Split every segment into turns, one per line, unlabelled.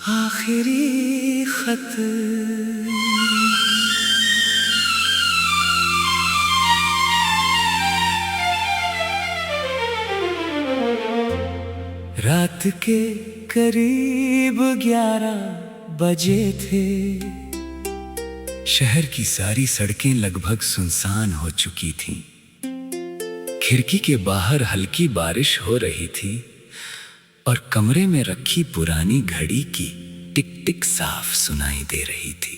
आखिरी खत। रात के करीब 11 बजे थे। शहर की सारी सड़कें लगभग सुनसान हो चुकी थीं। खिड़की के बाहर हल्की बारिश हो रही थी और कमरे में रखी पुरानी घड़ी की टिक टिक साफ सुनाई दे रही थी।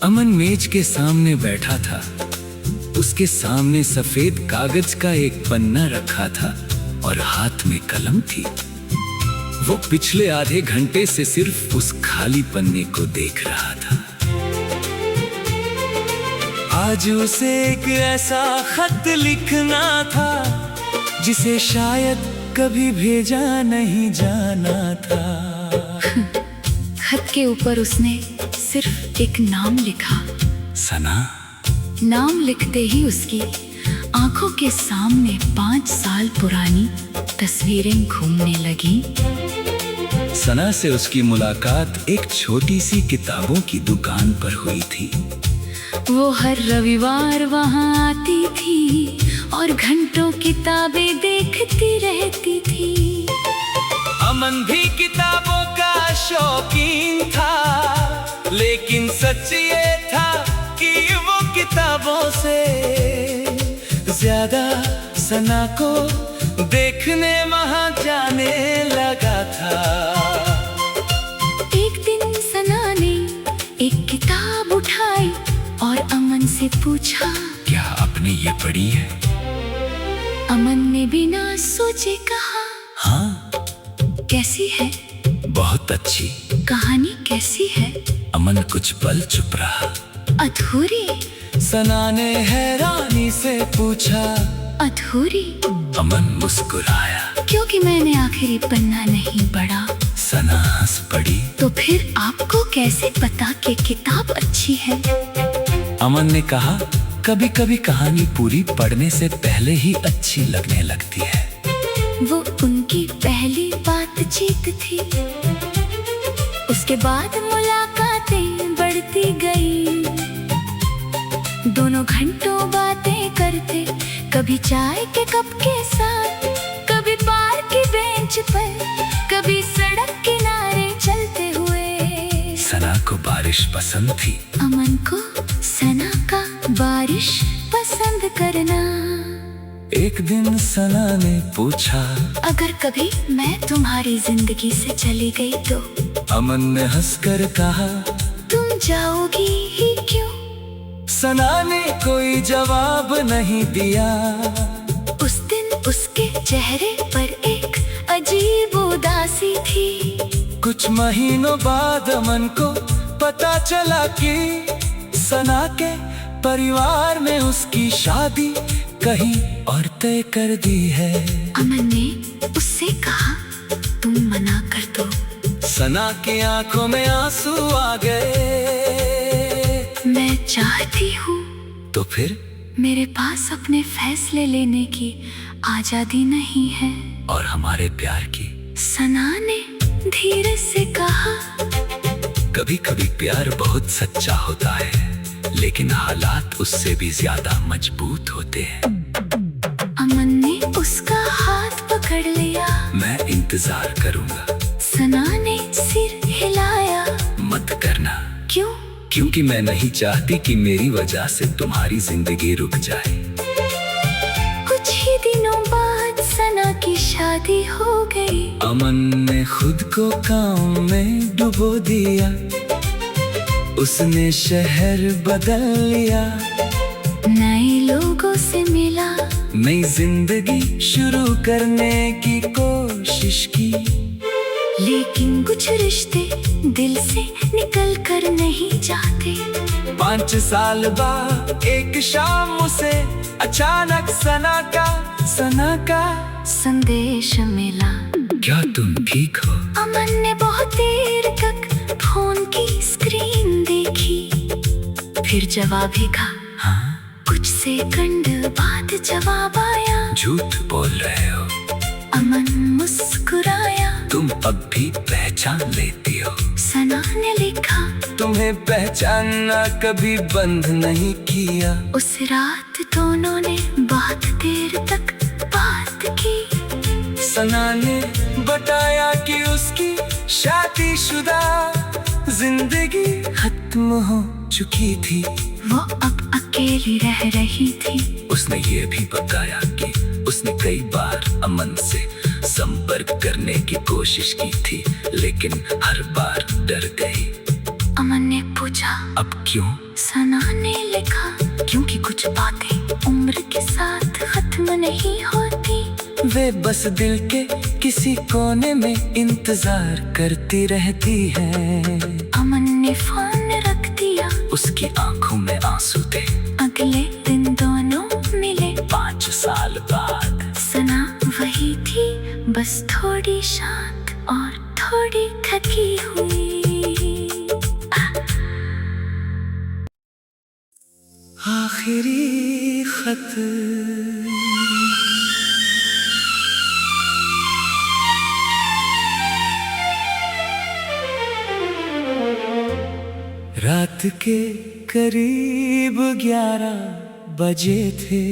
अमन मेज के सामने बैठा था। उसके सामने सफेद कागज का एक पन्ना रखा था और हाथ में कलम थी। वो पिछले आधे घंटे से सिर्फ उस खाली पन्ने को देख रहा था। आज उसे एक ऐसा खत लिखना था जिसे शायद कभी भेजा नहीं जाना था।
खत के ऊपर उसने सिर्फ एक नाम लिखा,
सना।
नाम लिखते ही उसकी आंखों के सामने 5 साल पुरानी तस्वीरें घूमने लगी।
सना से उसकी मुलाकात एक छोटी सी किताबों की दुकान पर हुई थी।
वो हर रविवार वहाँ आती थी और घंटों किताबें देखती रहती थी।
अमन भी किताबों का शौकीन था, लेकिन सच ये था कि वो किताबों से ज्यादा सना को देखने वहाँ जाने लगा था।
एक दिन सना ने एक किताब उठाई और अमन से पूछा,
क्या आपने ये पढ़ी है?
अमन ने बिना सोचे कहा,
हाँ।
कैसी है?
बहुत अच्छी।
कहानी कैसी है?
अमन कुछ पल चुप रहा।
अधूरी?
सना ने हैरानी से पूछा।
अधूरी?
अमन मुस्कुराया।
क्योंकि मैंने आखिरी पन्ना नहीं पढ़ा।
सना हंस पड़ी।
तो फिर आपको कैसे पता कि किताब अच्छी है?
अमन ने कहा, कभी कभी कहानी पूरी पढ़ने से पहले ही अच्छी लगने लगती है।
वो उनकी पहली बातचीत थी। उसके बाद मुलाकातें बढ़ती गई। दोनों घंटों बातें करते, कभी चाय के कप के साथ, कभी पार्क की बेंच पर, कभी सड़क किनारे चलते हुए।
सना को बारिश पसंद थी।
अमन को सना का बारिश पसंद करना।
एक दिन सना ने पूछा,
अगर कभी मैं तुम्हारी जिंदगी से चली गई तो?
अमन ने हंसकर कहा,
तुम जाओगी ही क्यों?
सना ने कोई जवाब नहीं दिया।
उस दिन उसके चेहरे पर एक अजीब उदासी थी।
कुछ महीनों बाद अमन को पता चला कि सना के परिवार ने उसकी शादी कहीं और तय कर दी है।
अमन ने उससे कहा, तुम मना कर दो।
सना की आंखों में आंसू आ गए।
मैं चाहती हूँ।
तो फिर?
मेरे पास अपने फैसले लेने की आजादी नहीं है।
और हमारे प्यार की?
सना ने धीरे से कहा,
कभी कभी प्यार बहुत सच्चा होता है, लेकिन हालात उससे भी ज्यादा मजबूत होते हैं।
अमन ने उसका हाथ पकड़ लिया।
मैं इंतजार करूंगा।
सना ने सिर हिलाया।
मत करना।
क्यों?
क्योंकि मैं नहीं चाहती कि मेरी वजह से तुम्हारी जिंदगी रुक जाए।
कुछ ही दिनों बाद सना की शादी हो गई।
अमन ने खुद को काम में डुबो दिया। उसने शहर बदल लिया।
नए लोगों से मिला।
नई जिंदगी शुरू करने की कोशिश की।
लेकिन कुछ रिश्ते दिल से निकल कर नहीं जाते।
5 साल बाद एक शाम उसे अचानक सना का
संदेश मिला।
क्या तुम ठीक हो?
अमन ने बहुत देर तक फोन की स्क्रीन देखी, फिर जवाब लिखा।
हाँ?
कुछ सेकंड बाद जवाब आया।
झूठ बोल रहे हो।
अमन मुस्कुराया।
तुम अब भी पहचान लेती हो।
सना ने लिखा,
तुम्हें पहचानना कभी बंद नहीं किया।
उस रात दोनों ने बहुत देर तक बात की।
सना ने बताया कि उसकी शादीशुदा जिंदगी खत्म हो चुकी थी।
वो अब अकेली रह रही थी।
उसने ये भी बताया कि उसने कई बार अमन से संपर्क करने की कोशिश की थी, लेकिन हर बार डर गई।
अमन ने पूछा,
अब क्यों?
सना ने लिखा, क्योंकि कुछ बातें उम्र के साथ खत्म नहीं होती।
वे बस दिल के किसी कोने में इंतजार करती रहती है।
अमन ने फोन रख दिया।
उसकी आंखों में आंसू थे।
अगले दिन दोनों मिले
5 साल बाद।
सना वही थी, बस थोड़ी शांत और थोड़ी थकी हुई।
आखिरी खत। रात के करीब 11 बजे थे।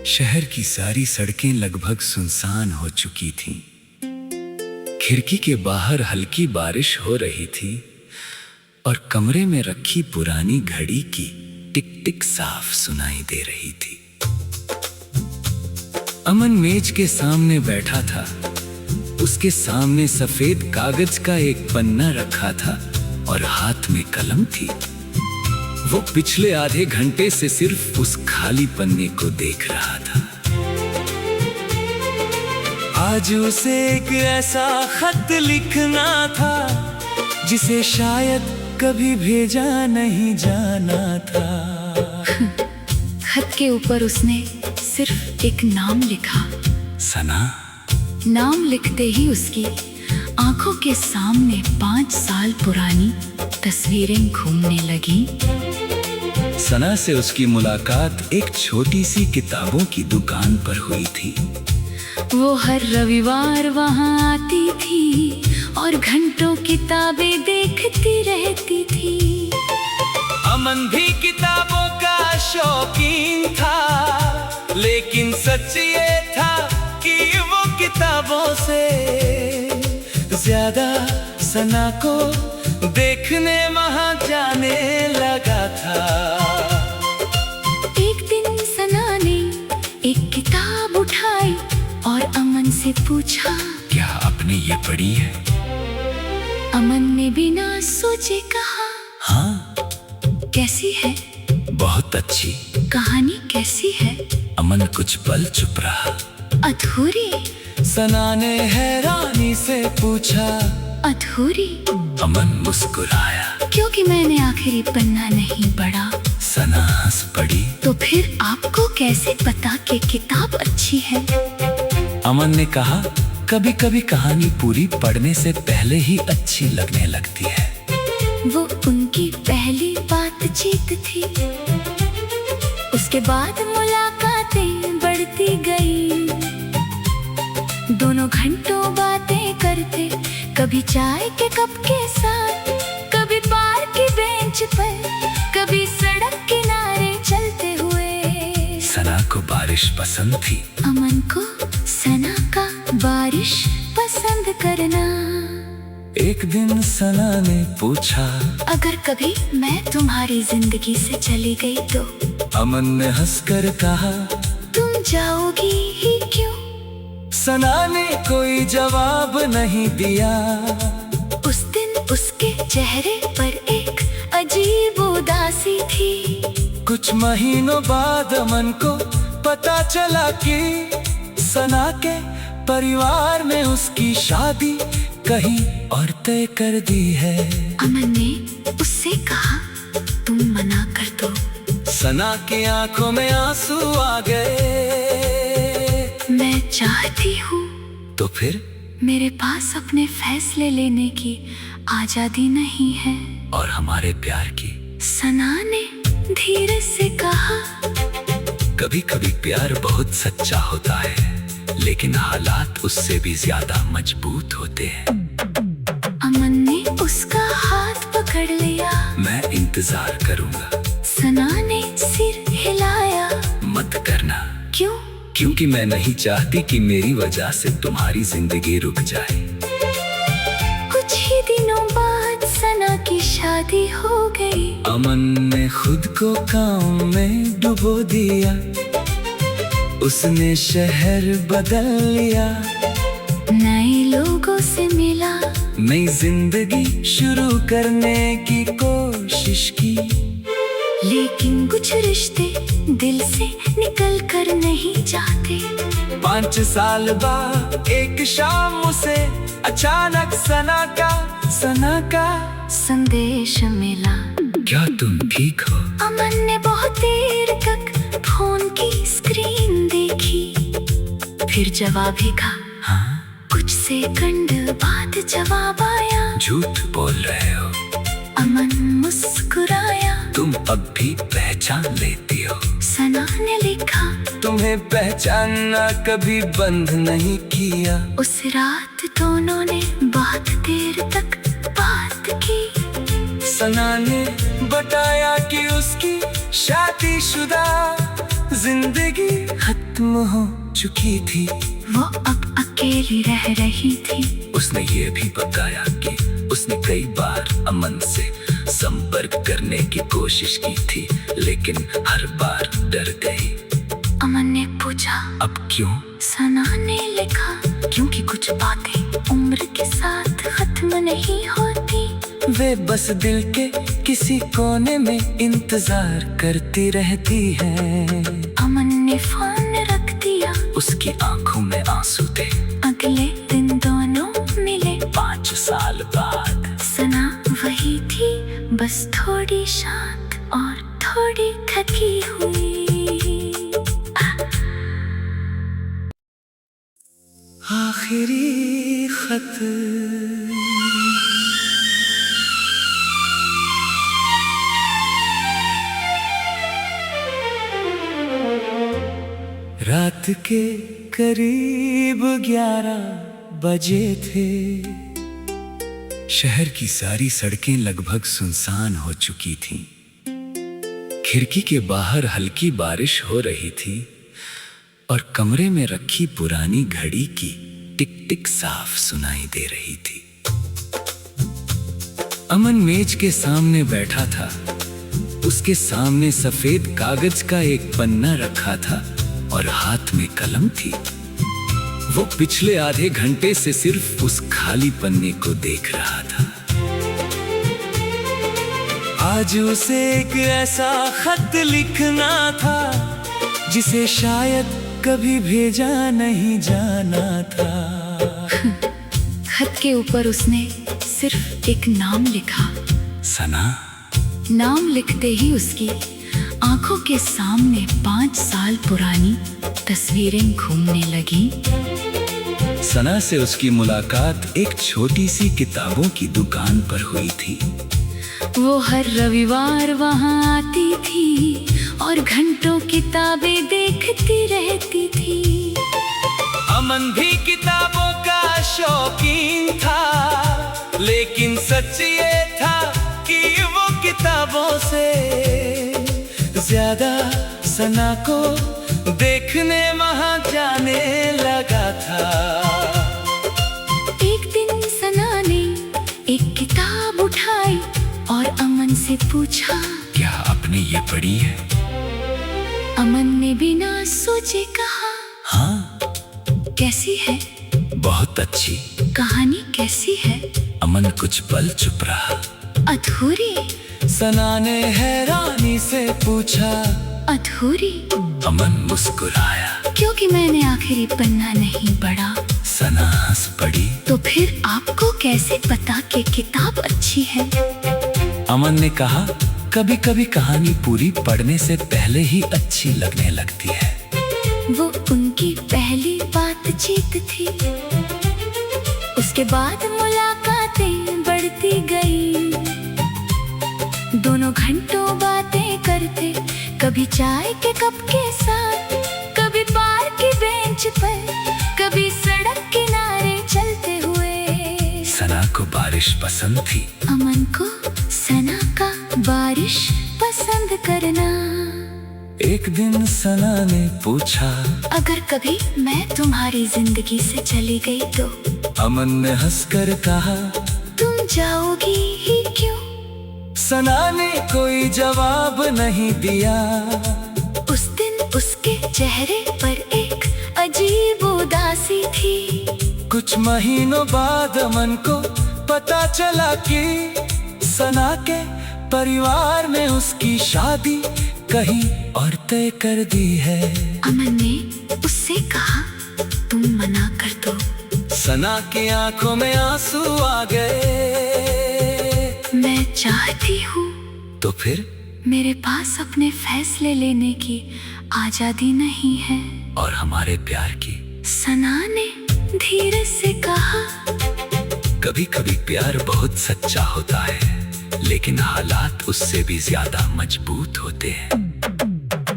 शहर की सारी सड़कें लगभग सुनसान हो चुकी थीं। खिड़की के बाहर हल्की बारिश हो रही थी और कमरे में रखी पुरानी घड़ी की टिक टिक साफ सुनाई दे रही थी। अमन मेज के सामने बैठा था। उसके सामने सफेद कागज का एक पन्ना रखा था और हाथ में कलम थी। वो पिछले आधे घंटे से सिर्फ उस खाली पन्ने को देख रहा था। आज उसे एक ऐसा खत लिखना था जिसे शायद कभी भेजा नहीं जाना था।
खत के ऊपर उसने सिर्फ एक नाम लिखा,
सना।
नाम लिखते ही उसकी आंखों के सामने 5 साल पुरानी तस्वीरें घूमने लगी।
सना से उसकी मुलाकात एक छोटी सी किताबों की दुकान पर हुई थी।
वो हर रविवार वहां आती थी और घंटों किताबें देखती रहती थी।
अमन भी किताबों का शौकीन था, लेकिन सच ये था कि वो किताबों से ज्यादा सना को देखने वहां जाने लगा था।
एक दिन सना ने एक किताब उठाई और अमन से पूछा,
क्या आपने ये पढ़ी है?
अमन ने बिना सोचे कहा,
हाँ।
कैसी है?
बहुत अच्छी।
कहानी कैसी है?
अमन कुछ पल चुप रहा।
अधूरी?
सना ने हैरानी से पूछा।
अधूरी?
अमन मुस्कुराया।
क्योंकि मैंने आखिरी पन्ना नहीं पढ़ा।
सना हंस पड़ी।
तो फिर आपको कैसे पता कि किताब अच्छी है?
अमन ने कहा, कभी कभी कहानी पूरी पढ़ने से पहले ही अच्छी लगने लगती है।
वो उनकी पहली बातचीत थी। उसके बाद मुलाकातें बढ़ती गई। दोनों घंटों बातें करते, कभी चाय के कप के साथ, कभी पार्क की बेंच पर, कभी सड़क किनारे चलते हुए।
सना को बारिश पसंद थी।
अमन को सना का बारिश पसंद करना।
एक दिन सना ने पूछा,
अगर कभी मैं तुम्हारी जिंदगी से चली गई तो?
अमन ने हंसकर कहा,
तुम जाओगी ही क्यों?
सना ने कोई जवाब नहीं दिया।
उस दिन उसके चेहरे पर एक अजीब उदासी थी।
कुछ महीनों बाद अमन को पता चला कि सना के परिवार ने उसकी शादी कहीं और तय कर दी है।
अमन ने उससे कहा, तुम मना कर दो।
सना की आंखों में आंसू आ गए।
मैं चाहती हूँ।
तो फिर?
मेरे पास अपने फैसले लेने की आजादी नहीं है।
और हमारे प्यार की?
सना ने धीरे से कहा,
कभी कभी प्यार बहुत सच्चा होता है, लेकिन हालात उससे भी ज्यादा मजबूत होते हैं।
अमन ने उसका हाथ पकड़ लिया।
मैं इंतजार करूंगा।
सना ने सिर हिलाया।
मत करना।
क्यों?
क्योंकि मैं नहीं चाहती कि मेरी वजह से तुम्हारी जिंदगी रुक जाए।
कुछ ही दिनों बाद सना की शादी हो गई।
अमन ने खुद को काम में डुबो दिया। उसने शहर बदल लिया।
नए लोगों से मिला।
नई जिंदगी शुरू करने की कोशिश की।
लेकिन कुछ रिश्ते दिल से निकल कर नहीं जाते।
5 साल बाद एक शाम उसे अचानक सना का
संदेश मिला।
क्या तुम ठीक हो?
अमन ने बहुत देर तक फोन की स्क्रीन देखी, फिर जवाब ही कहा।
हाँ?
कुछ सेकंड बाद जवाब आया।
झूठ बोल रहे हो।
अमन मुस्कुराया।
तुम अब भी पहचान लेती हो।
सना ने लिखा।
तुम्हें पहचानना कभी बंद नहीं किया।
उस रात दोनों ने बहुत देर तक बात की।
सना ने बताया कि उसकी शादीशुदा जिंदगी खत्म हो चुकी थी।
वो अब अकेली रह रही थी।
उसने ये भी बताया कि उसने कई बार अमन से संपर्क करने की कोशिश की थी, लेकिन हर बार डर गई।
अमन ने पूछा,
अब क्यों?
सना ने लिखा, क्योंकि कुछ बातें उम्र के साथ खत्म नहीं होती।
वे बस दिल के किसी कोने में इंतजार करती रहती है।
अमन ने फोन रख दिया।
उसकी आंखों में आंसू थे।
अगले दिन दोनों मिले।
5 साल बाद।
सना वही थी, बस थोड़ी शांत और थोड़ी थकी हुई।
आखिरी खत। रात के करीब 11 बजे थे। शहर की सारी सड़कें लगभग सुनसान हो चुकी थीं। खिड़की के बाहर हल्की बारिश हो रही थी और कमरे में रखी पुरानी घड़ी की टिक टिक साफ सुनाई दे रही थी। अमन मेज के सामने बैठा था। उसके सामने सफेद कागज का एक पन्ना रखा था और हाथ में कलम थी। वो पिछले आधे घंटे से सिर्फ उस खाली पन्ने को देख रहा था। आज उसे एक ऐसा खत लिखना था जिसे शायद कभी भेजा नहीं जाना था।
खत के ऊपर उसने सिर्फ एक नाम लिखा,
सना।
नाम लिखते ही उसकी आंखों के सामने 5 साल पुरानी तस्वीरें घूमने लगी।
सना से उसकी मुलाकात एक छोटी सी किताबों की दुकान पर हुई थी।
वो हर रविवार वहाँ आती थी और घंटों किताबें देखती रहती थी।
अमन भी किताबों का शौकीन था, लेकिन सच ये था कि वो किताबों से ज्यादा सना को देखने वहाँ जाने लगा था।
एक दिन सना ने एक किताब उठाई और अमन से पूछा,
क्या आपने ये पढ़ी है?
अमन ने बिना सोचे कहा,
हाँ।
कैसी है?
बहुत अच्छी।
कहानी कैसी है?
अमन कुछ पल चुप रहा।
अधूरी?
सना ने हैरानी से पूछा।
अधूरी?
अमन मुस्कुराया।
क्योंकि मैंने आखिरी पन्ना नहीं पढ़ा।
सना हंस पड़ी।
तो फिर आपको कैसे पता कि किताब अच्छी है?
अमन ने कहा, कभी कभी कहानी पूरी पढ़ने से पहले ही अच्छी लगने लगती है।
वो उनकी पहली बातचीत थी। उसके बाद मुलाकातें बढ़ती गई। दोनों घंटों बातें करते, कभी चाय के कप के साथ, कभी पार्क की बेंच पर,
बारिश पसंद थी।
अमन को सना का बारिश पसंद करना।
एक दिन सना ने पूछा,
अगर कभी मैं तुम्हारी जिंदगी से चली गई तो?
अमन ने हंसकर कहा,
तुम जाओगी ही क्यों?
सना ने कोई जवाब नहीं दिया।
उस दिन उसके चेहरे पर एक अजीब उदासी थी।
कुछ महीनों बाद अमन को पता चला कि सना के परिवार ने उसकी शादी कहीं और तय कर दी है।
अमन ने उससे कहा, तुम मना कर दो।
सना की आंखों में आंसू आ गए।
मैं चाहती हूँ।
तो फिर?
मेरे पास अपने फैसले लेने की आजादी नहीं है।
और हमारे प्यार की?
सना ने धीरे से कहा,
कभी कभी प्यार बहुत सच्चा होता है, लेकिन हालात उससे भी ज्यादा मजबूत होते हैं।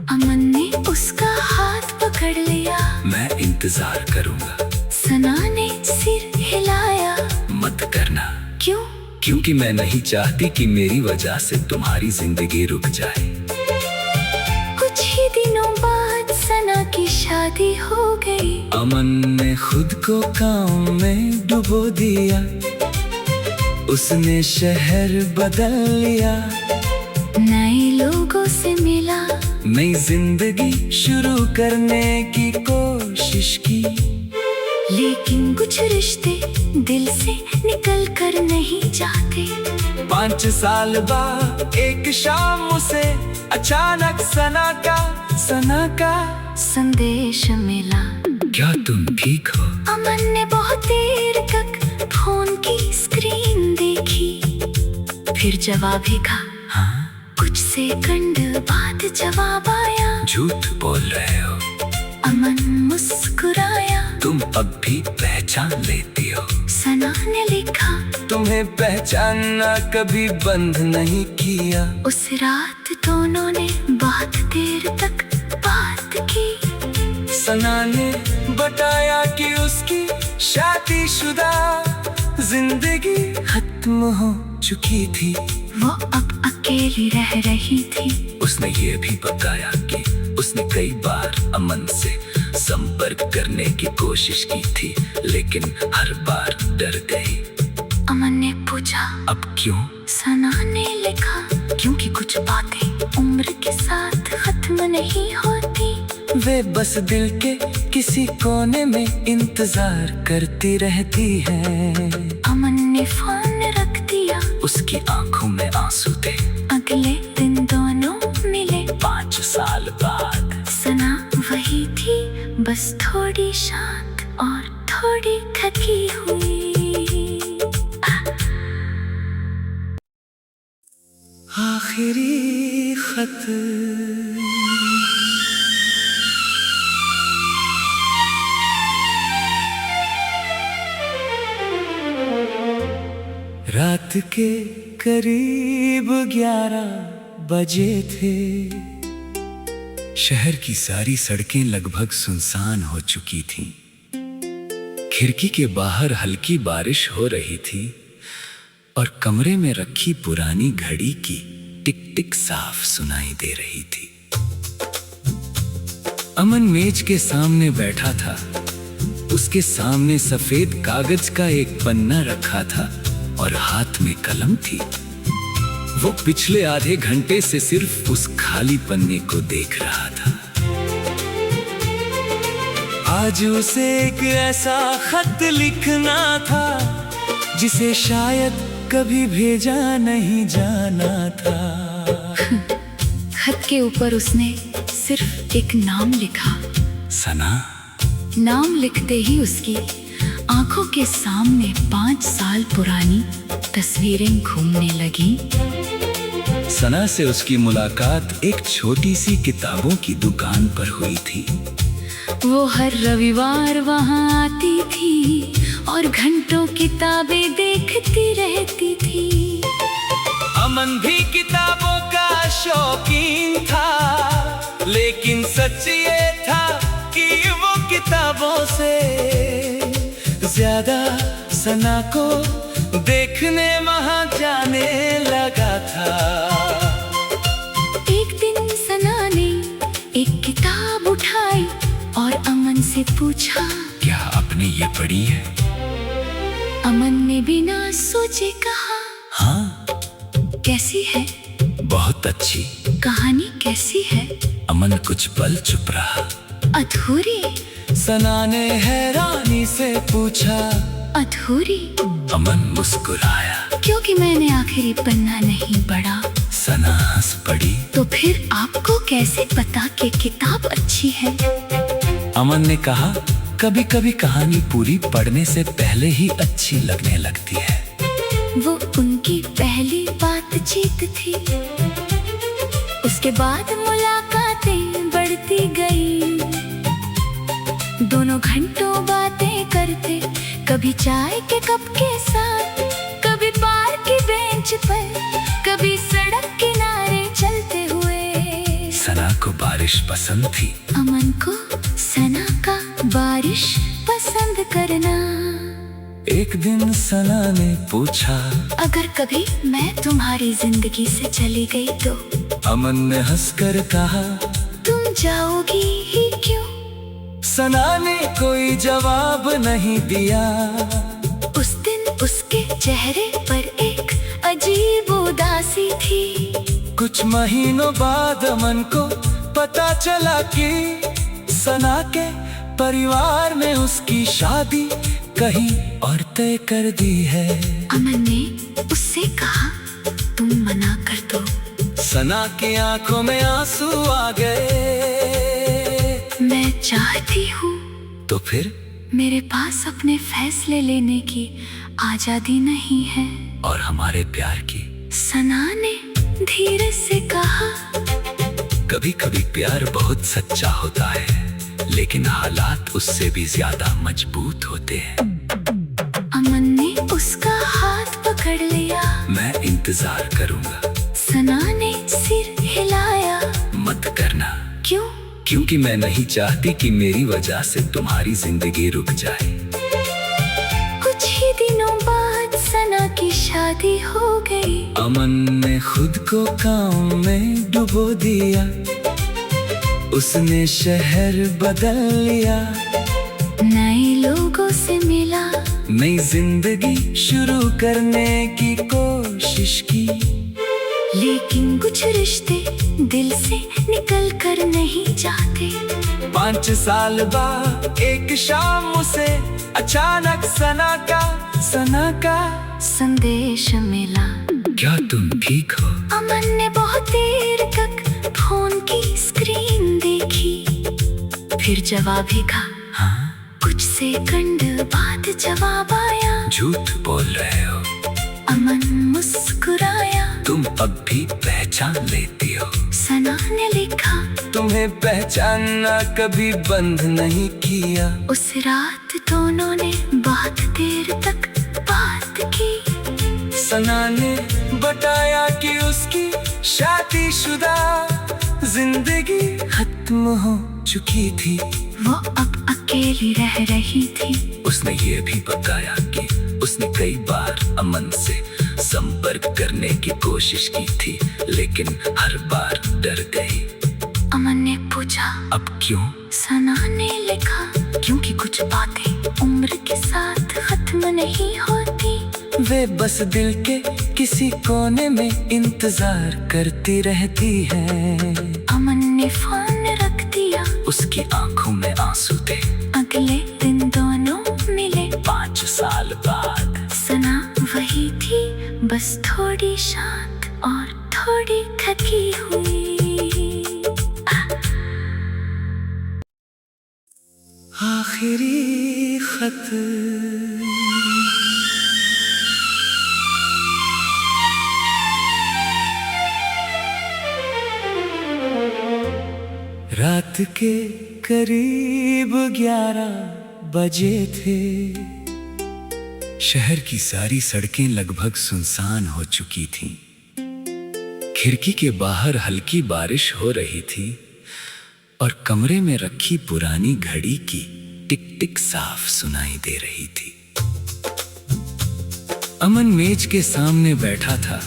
अमन ने उसका हाथ पकड़ लिया।
मैं इंतजार करूंगा।
सना ने सिर हिलाया।
मत करना।
क्यों?
क्योंकि मैं नहीं चाहती कि मेरी वजह से तुम्हारी जिंदगी रुक जाए।
कुछ ही दिनों बाद सना की शादी हो गई।
अमन ने खुद को काम में डुबो दिया। उसने शहर बदल लिया,
नए लोगों से मिला,
नई जिंदगी शुरू करने की कोशिश की।
लेकिन कुछ रिश्ते दिल से निकल कर नहीं जाते।
5 साल बाद एक शाम उसे अचानक सना का
संदेश मिला।
क्या तुम ठीक हो?
अमन ने बहुत देर तक फोन की स्क्रीन देखी, फिर जवाब लिखा।
हाँ?
कुछ सेकंड बाद जवाब आया।
झूठ बोल रहे हो।
अमन मुस्कुराया।
तुम अब भी पहचान लेती हो।
सना ने लिखा,
तुम्हें पहचानना कभी बंद नहीं किया।
उस रात दोनों ने बहुत देर तक बात की।
सना ने बताया कि उसकी शादीशुदा जिंदगी खत्म हो चुकी थी।
वो अब अकेली रह रही थी।
उसने ये भी बताया कि उसने कई बार अमन से संपर्क करने की कोशिश की थी, लेकिन हर बार डर गई।
अमन ने पूछा,
अब क्यों?
सना ने लिखा, क्योंकि कुछ बातें उम्र के साथ खत्म नहीं होती।
वे बस दिल के किसी कोने में इंतजार करती रहती है।
अमन ने फोन रख दिया।
उसकी आंखों में आंसू थे।
अगले दिन दोनों मिले।
5 साल बाद
सना वही थी, बस थोड़ी शांत और थोड़ी थकी हुई।
आखिरी खत। रात के करीब 11 बजे थे। शहर की सारी सड़कें लगभग सुनसान हो चुकी थीं। खिड़की के बाहर हल्की बारिश हो रही थी और कमरे में रखी पुरानी घड़ी की टिक टिक साफ सुनाई दे रही थी। अमन मेज के सामने बैठा था। उसके सामने सफेद कागज का एक पन्ना रखा था और हाथ में कलम थी। वो पिछले आधे घंटे से सिर्फ उस खाली पन्ने को देख रहा था। आज उसे एक ऐसा खत लिखना था जिसे शायद कभी भेजा नहीं जाना था।
खत के ऊपर उसने सिर्फ एक नाम लिखा,
सना।
नाम लिखते ही उसकी आंखों के सामने 5 साल पुरानी तस्वीरें घूमने लगी।
सना से उसकी मुलाकात एक छोटी सी किताबों की दुकान पर हुई थी।
वो हर रविवार वहां आती थी और घंटों किताबें देखती रहती थी।
अमन भी किताबों का शौकीन था, लेकिन सच ये था कि वो किताबों से ज्यादा सना को देखने वहां जाने लगा था।
एक दिन सना ने एक किताब उठाई और अमन से पूछा,
क्या आपने ये पढ़ी है?
अमन ने बिना सोचे कहा,
हाँ।
कैसी है?
बहुत अच्छी।
कहानी कैसी है?
अमन कुछ पल चुप रहा।
अधूरी?
सना ने हैरानी से पूछा।
अधूरी?
अमन मुस्कुराया।
क्योंकि मैंने आखिरी पन्ना नहीं पढ़ा।
सना हंस पड़ी।
तो फिर आपको कैसे पता कि किताब अच्छी है?
अमन ने कहा, कभी कभी कहानी पूरी पढ़ने से पहले ही अच्छी लगने लगती है।
वो उनकी पहली बातचीत थी। उसके बाद मुलाकातें बढ़ती गई। दोनों घंटों बातें करते, कभी चाय के कप के साथ, कभी पार्क की बेंच पर, कभी सड़क किनारे चलते हुए।
सना को बारिश पसंद थी।
अमन को सना का बारिश पसंद करना।
एक दिन सना ने पूछा,
अगर कभी मैं तुम्हारी जिंदगी से चली गई तो?
अमन ने हंसकर कहा,
तुम जाओगी ही क्यों?
सना ने कोई जवाब नहीं दिया।
उस दिन उसके चेहरे पर एक अजीब उदासी थी।
कुछ महीनों बाद अमन को पता चला कि सना के परिवार ने उसकी शादी कहीं और तय कर दी है।
अमन ने उससे कहा, तुम मना कर दो।
सना की आंखों में आंसू आ गए।
मैं चाहती हूँ।
तो फिर?
मेरे पास अपने फैसले लेने की आजादी नहीं है।
और हमारे प्यार की?
सना ने धीरे से कहा,
कभी कभी प्यार बहुत सच्चा होता है, लेकिन हालात उससे भी ज्यादा मजबूत होते हैं।
अमन ने उसका हाथ पकड़ लिया।
मैं इंतजार करूंगा।
सना ने सिर हिलाया।
मत करना।
क्यों?
क्योंकि मैं नहीं चाहती कि मेरी वजह से तुम्हारी जिंदगी रुक जाए।
कुछ ही दिनों बाद सना की शादी हो गई।
अमन ने खुद को काम में डुबो दिया। उसने शहर बदल लिया।
नए लोगों से मिला।
नई जिंदगी शुरू करने की कोशिश की।
लेकिन कुछ रिश्ते दिल से निकल कर नहीं जाते।
5 साल बाद एक शाम उसे अचानक सना का
संदेश मिला।
क्या तुम ठीक हो?
अमन ने बहुत देर तक फोन की स्क्रीन देखी, फिर जवाब ही कहा।
हाँ?
कुछ सेकंड बाद जवाब आया।
झूठ बोल रहे हो।
अमन मुस्कुराया।
तुम अब भी पहचान लेती हो।
सना ने लिखा,
तुम्हें पहचानना कभी बंद नहीं किया।
उस रात दोनों ने बहुत देर तक बात की।
सना ने बताया कि उसकी शादीशुदा जिंदगी खत्म हो चुकी थी।
वो अब अकेली रह रही थी।
उसने ये भी बताया कि उसने कई बार अमन से संपर्क करने की कोशिश की थी, लेकिन हर बार डर गई।
अमन ने पूछा,
अब क्यों?
सना ने लिखा, क्योंकि कुछ बातें उम्र के साथ खत्म नहीं होती।
वे बस दिल के किसी कोने में इंतजार करती रहती है।
अमन ने फोन रख दिया।
उसकी आंखों में आंसू थे।
अगले दिन दोनों मिले।
5 साल बाद।
सना वही थी, बस थोड़ी शांत और थोड़ी थकी हुई।
आखिरी खत। रात के करीब 11 बजे थे। शहर की सारी सड़कें लगभग सुनसान हो चुकी थीं। खिड़की के बाहर हल्की बारिश हो रही थी और कमरे में रखी पुरानी घड़ी की टिक टिक साफ सुनाई दे रही थी। अमन मेज के सामने बैठा था।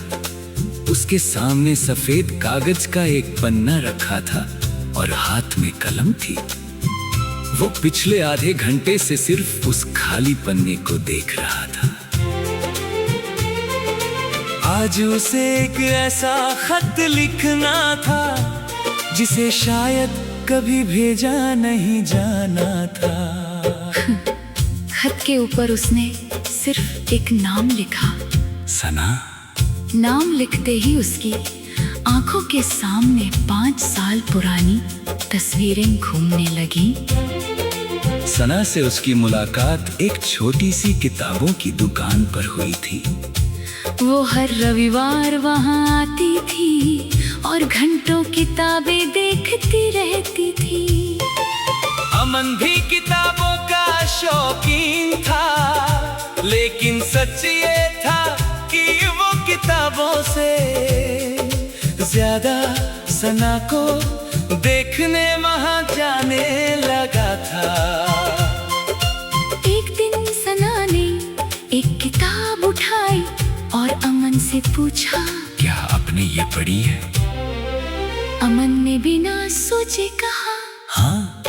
उसके सामने सफेद कागज का एक पन्ना रखा था और हाथ में कलम थी। वो पिछले आधे घंटे से सिर्फ उस खाली पन्ने को देख रहा था। आज उसे एक ऐसा खत लिखना था जिसे शायद कभी भेजा नहीं जाना था।
खत के ऊपर उसने सिर्फ एक नाम लिखा,
सना।
नाम लिखते ही उसकी आंखों के सामने 5 साल पुरानी तस्वीरें घूमने लगी।
सना से उसकी मुलाकात एक छोटी सी किताबों की दुकान पर हुई थी।
वो हर रविवार वहाँ आती थी और घंटों किताबें देखती रहती थी।
अमन भी किताबों का शौकीन था, लेकिन सच ये था कि वो किताबों से ज्यादा सना को देखने वहाँ जाने लगा था।
एक दिन सना ने एक किताब उठाई और अमन से पूछा,
क्या आपने ये पढ़ी है?
अमन ने बिना सोचे कहा,
हाँ।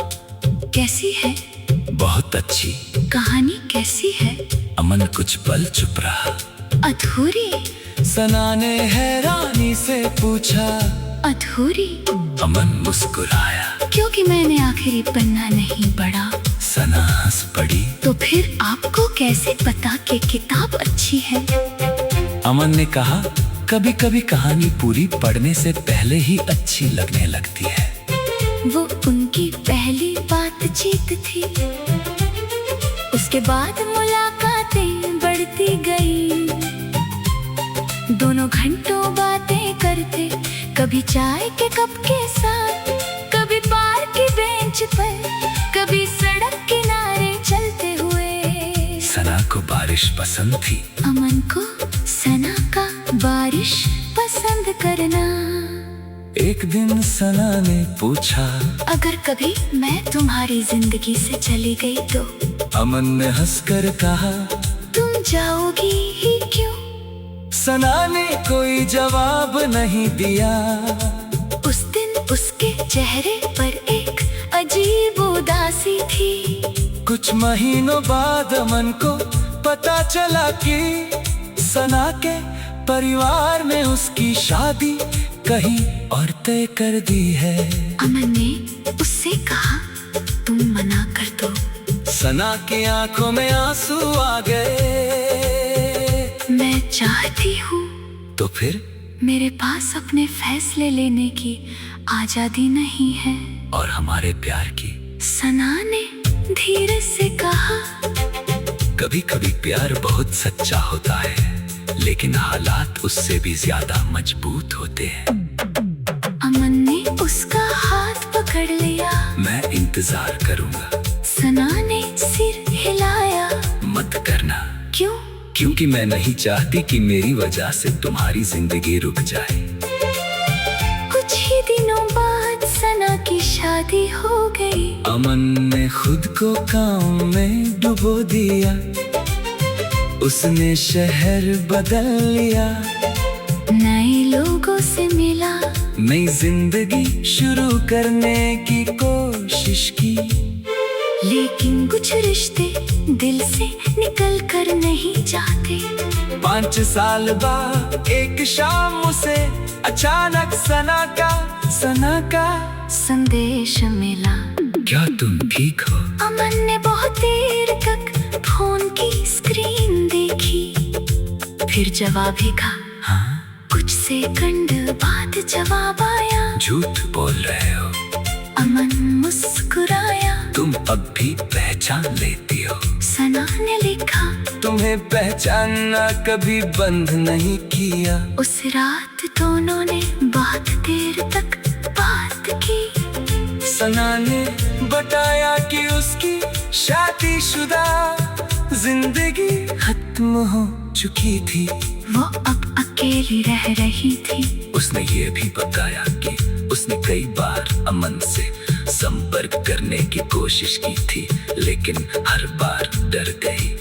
कैसी है?
बहुत अच्छी।
कहानी कैसी है?
अमन कुछ पल चुप रहा।
अधूरी?
सना ने हैरानी से पूछा।
अधूरी?
अमन मुस्कुराया।
क्योंकि मैंने आखिरी पन्ना नहीं पढ़ा।
सना हंस पड़ी।
तो फिर आपको कैसे पता कि किताब अच्छी है?
अमन ने कहा, कभी कभी कहानी पूरी पढ़ने से पहले ही अच्छी लगने लगती है।
वो उनकी पहली बातचीत थी। उसके बाद मुलाकातें बढ़ती गई। दोनों घंटों बातें करते, कभी चाय के कप के साथ, कभी पार्क की बेंच पर, कभी सड़क किनारे चलते हुए।
सना को बारिश पसंद थी।
अमन को सना का बारिश पसंद करना।
एक दिन सना ने पूछा,
अगर कभी मैं तुम्हारी जिंदगी से चली गई तो?
अमन ने हंसकर कहा,
तुम जाओगी ही क्यों?
सना ने कोई जवाब नहीं दिया।
उस दिन उसके चेहरे पर एक अजीब उदासी थी।
कुछ महीनों बाद अमन को पता चला कि सना के परिवार ने उसकी शादी कहीं और तय कर दी है।
अमन ने उससे कहा, तुम मना कर दो।
सना की आंखों में आंसू आ गए।
मैं चाहती हूँ।
तो फिर?
मेरे पास अपने फैसले लेने की आजादी नहीं है।
और हमारे प्यार की?
सना ने धीरे से कहा,
कभी कभी प्यार बहुत सच्चा होता है, लेकिन हालात उससे भी ज्यादा मजबूत होते हैं।
अमन ने उसका हाथ पकड़ लिया।
मैं इंतजार करूंगा।
सना ने सिर हिलाया।
मत करना।
क्यों?
क्योंकि मैं नहीं चाहती कि मेरी वजह से तुम्हारी जिंदगी रुक जाए।
कुछ ही दिनों बाद सना की शादी हो गई।
अमन ने खुद को काम में डुबो दिया। उसने शहर बदल लिया।
नए लोगों से मिला।
नई जिंदगी शुरू करने की कोशिश की।
लेकिन कुछ रिश्ते दिल से निकल कर नहीं जाते।
5 साल बाद एक शाम उसे अचानक सना का
संदेश मिला।
क्या तुम ठीक हो?
अमन ने बहुत देर तक फोन की स्क्रीन देखी, फिर जवाब ही कहा।
हाँ?
कुछ सेकंड बाद जवाब आया।
झूठ बोल रहे हो।
अमन मुस्कुराया।
तुम अब भी पहचान लेती हो।
सना ने लिखा,
तुम्हें पहचानना कभी बंद नहीं किया।
उस रात दोनों ने बहुत देर तक बात की।
सना ने बताया कि उसकी शादीशुदा जिंदगी खत्म हो चुकी थी।
वो अब अकेली रह रही थी।
उसने ये भी बताया कि उसने कई बार अमन से संपर्क करने की कोशिश की थी, लेकिन हर बार डर गई।